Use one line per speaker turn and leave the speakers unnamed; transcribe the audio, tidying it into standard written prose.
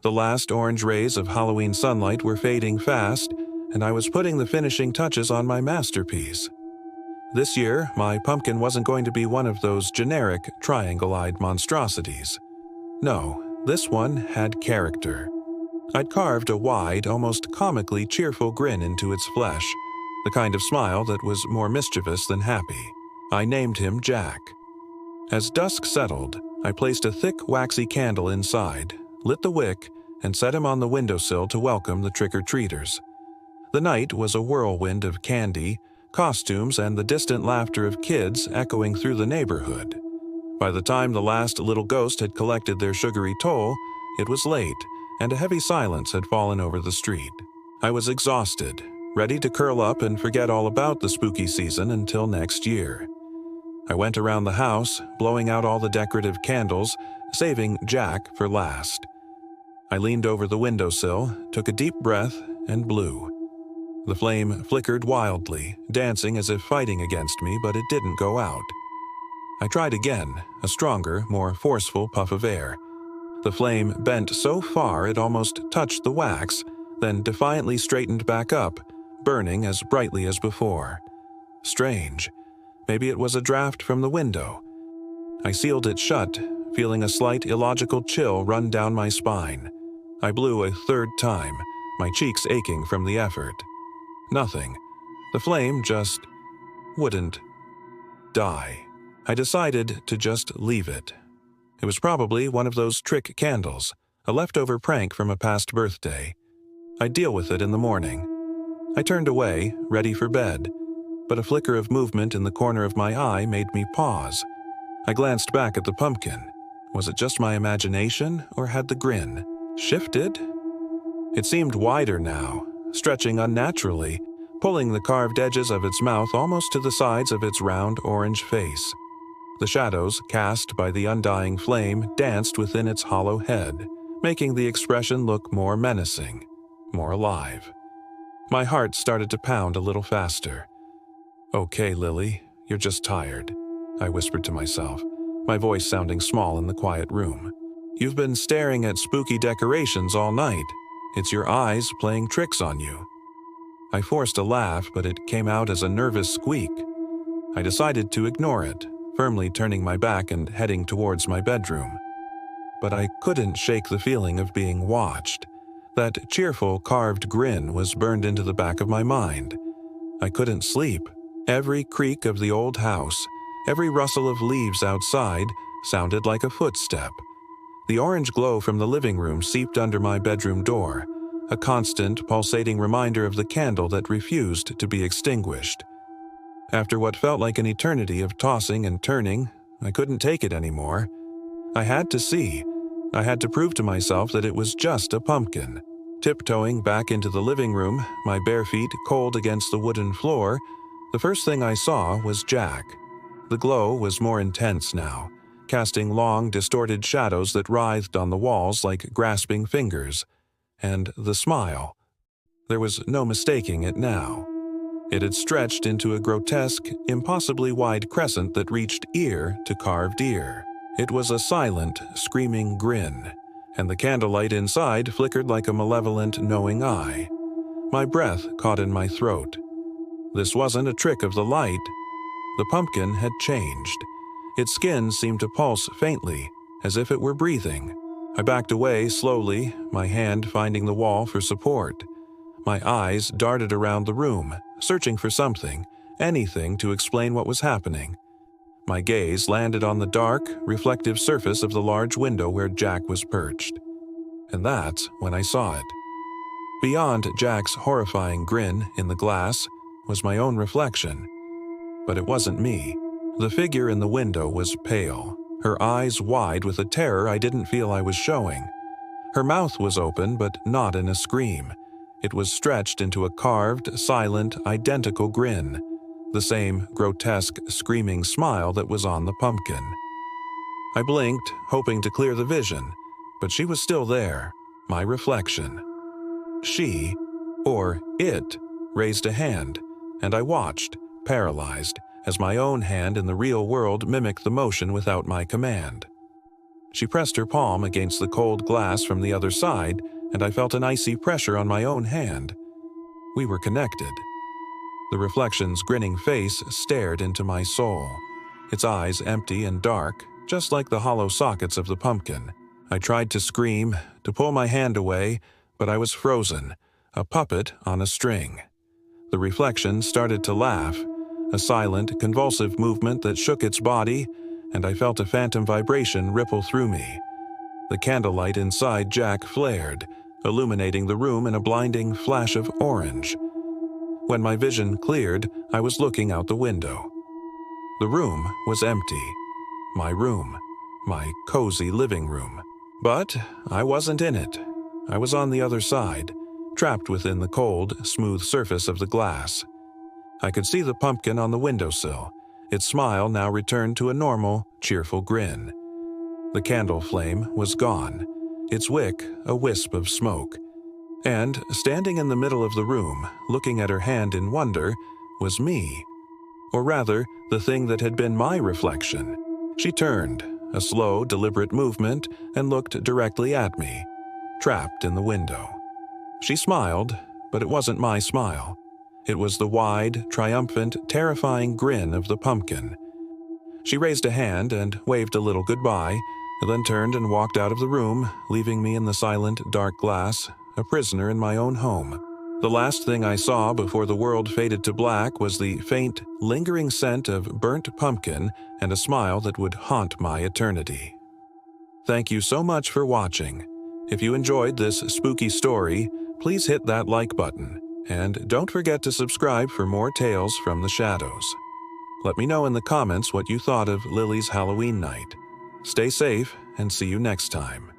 The last orange rays of Halloween sunlight were fading fast, and I was putting the finishing touches on my masterpiece. This year, my pumpkin wasn't going to be one of those generic, triangle-eyed monstrosities. No, this one had character. I'd carved a wide, almost comically cheerful grin into its flesh, the kind of smile that was more mischievous than happy. I named him Jack. As dusk settled, I placed a thick, waxy candle inside, lit the wick, and set him on the windowsill to welcome the trick-or-treaters. The night was a whirlwind of candy, costumes, and the distant laughter of kids echoing through the neighborhood. By the time the last little ghost had collected their sugary toll, it was late, and a heavy silence had fallen over the street. I was exhausted, ready to curl up and forget all about the spooky season until next year. I went around the house, blowing out all the decorative candles, saving Jack for last. I leaned over the windowsill, took a deep breath, and blew. The flame flickered wildly, dancing as if fighting against me, but it didn't go out. I tried again, a stronger, more forceful puff of air. The flame bent so far it almost touched the wax, then defiantly straightened back up, burning as brightly as before. Strange. Maybe it was a draft from the window. I sealed it shut, feeling a slight illogical chill run down my spine. I blew a third time, my cheeks aching from the effort. Nothing. The flame just wouldn't die. I decided to just leave it. It was probably one of those trick candles, a leftover prank from a past birthday. I'd deal with it in the morning. I turned away, ready for bed, but a flicker of movement in the corner of my eye made me pause. I glanced back at the pumpkin. Was it just my imagination, or had the grin shifted? It seemed wider now, stretching unnaturally, pulling the carved edges of its mouth almost to the sides of its round orange face. The shadows cast by the undying flame danced within its hollow head, making the expression look more menacing, more alive. My heart started to pound a little faster. "Okay, Lily, you're just tired," I whispered to myself, my voice sounding small in the quiet room. "You've been staring at spooky decorations all night. It's your eyes playing tricks on you." I forced a laugh, but it came out as a nervous squeak. I decided to ignore it, firmly turning my back and heading towards my bedroom. But I couldn't shake the feeling of being watched. That cheerful, carved grin was burned into the back of my mind. I couldn't sleep. Every creak of the old house, every rustle of leaves outside, sounded like a footstep. The orange glow from the living room seeped under my bedroom door, a constant, pulsating reminder of the candle that refused to be extinguished. After what felt like an eternity of tossing and turning, I couldn't take it anymore. I had to see. I had to prove to myself that it was just a pumpkin. Tiptoeing back into the living room, my bare feet cold against the wooden floor, the first thing I saw was Jack. The glow was more intense now, casting long, distorted shadows that writhed on the walls like grasping fingers. And the smile. There was no mistaking it now. It had stretched into a grotesque, impossibly wide crescent that reached ear to carved ear. It was a silent, screaming grin, and the candlelight inside flickered like a malevolent, knowing eye. My breath caught in my throat. This wasn't a trick of the light. The pumpkin had changed. Its skin seemed to pulse faintly, as if it were breathing. I backed away slowly, my hand finding the wall for support. My eyes darted around the room, searching for something, anything to explain what was happening. My gaze landed on the dark, reflective surface of the large window where Jack was perched. And that's when I saw it. Beyond Jack's horrifying grin in the glass was my own reflection. But it wasn't me. The figure in the window was pale, her eyes wide with a terror I didn't feel I was showing. Her mouth was open, but not in a scream. It was stretched into a carved, silent, identical grin, the same grotesque, screaming smile that was on the pumpkin. I blinked, hoping to clear the vision, but she was still there, my reflection. She, or it, raised a hand, and I watched, paralyzed, as my own hand in the real world mimicked the motion without my command. She pressed her palm against the cold glass from the other side, and I felt an icy pressure on my own hand. We were connected. The reflection's grinning face stared into my soul, its eyes empty and dark, just like the hollow sockets of the pumpkin. I tried to scream, to pull my hand away, but I was frozen, a puppet on a string. The reflection started to laugh, a silent, convulsive movement that shook its body, and I felt a phantom vibration ripple through me. The candlelight inside Jack flared, illuminating the room in a blinding flash of orange. When my vision cleared, I was looking out the window. The room was empty. My room. My cozy living room. But I wasn't in it. I was on the other side, trapped within the cold, smooth surface of the glass. I could see the pumpkin on the windowsill, its smile now returned to a normal, cheerful grin. The candle flame was gone, its wick a wisp of smoke. And, standing in the middle of the room, looking at her hand in wonder, was me. Or rather, the thing that had been my reflection. She turned, a slow, deliberate movement, and looked directly at me, trapped in the window. She smiled, but it wasn't my smile. It was the wide, triumphant, terrifying grin of the pumpkin. She raised a hand and waved a little goodbye, then turned and walked out of the room, leaving me in the silent, dark glass, a prisoner in my own home. The last thing I saw before the world faded to black was the faint, lingering scent of burnt pumpkin and a smile that would haunt my eternity. Thank you so much for watching. If you enjoyed this spooky story, please hit that like button, and don't forget to subscribe for more tales from the shadows. Let me know in the comments what you thought of Lily's Halloween night. Stay safe, and see you next time.